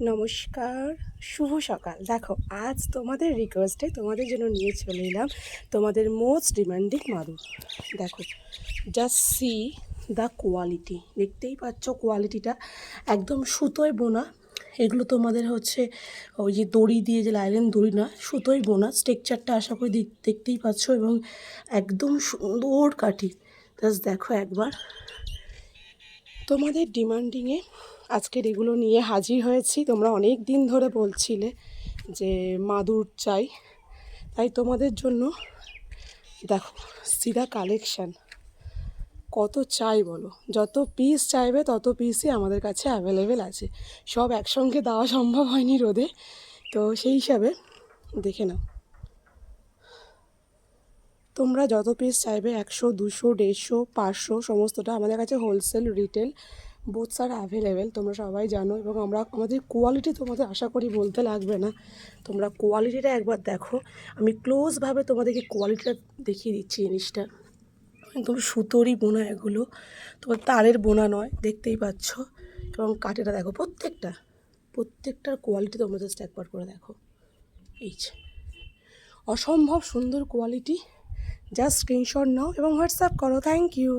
নমস্কার, শুভ সকাল। দেখো, আজ তোমাদের রিকোয়েস্টে তোমাদের জন্য নিয়ে চলে এলাম তোমাদের মোস্ট ডিমান্ডিং মাদুর। দেখো, জাস্ট সি দ্য কোয়ালিটি। দেখতেই পাচ্ছ কোয়ালিটিটা, একদম সুতোয় বোনা। এগুলো তোমাদের হচ্ছে ওই যে দড়ি দিয়ে, যে লাইলেন দড়ি না, সুতোয় বোনা। স্ট্রাকচারটা আশা করি দেখতেই পাচ্ছ, এবং একদম সুন্দর কাঠি। জাস্ট দেখো একবার। তোমাদের ডিমান্ডিংয়ে আজকের এগুলো নিয়ে হাজির হয়েছি। তোমরা অনেক দিন ধরে বলছিলে যে মাদুর চাই, তাই তোমাদের জন্য দেখো সিধা কালেকশান। কত চাই বলো, যত পিস চাইবে তত পিসই আমাদের কাছে অ্যাভেলেবেল আছে। সব একসঙ্গে দেওয়া সম্ভব হয়নি রোদে, তো সেই হিসাবে দেখে নাও। তোমরা যত পিস চাইবে, 100, 200, 150, 500, সমস্তটা আমাদের কাছে হোলসেল রিটেল বোথস আর অ্যাভেলেবেল, তোমরা সবাই জানো। এবং আমাদের কোয়ালিটি তোমাদের আশা করি বলতে লাগবে না। তোমরা কোয়ালিটিটা একবার দেখো। আমি ক্লোজভাবে তোমাদেরকে কোয়ালিটিটা দেখিয়ে দিচ্ছি। জিনিসটা একদম সুতোরই বোনা, এগুলো তোমার তারের বোনা নয়, দেখতেই পাচ্ছ। এবং কাঠেটা দেখো, প্রত্যেকটার কোয়ালিটি তোমরা জাস্ট একবার করে দেখো। এই যে অসম্ভব সুন্দর কোয়ালিটি। জাস্ট স্ক্রিনশট নাও এবং হোয়াটসঅ্যাপ করো। Thank you.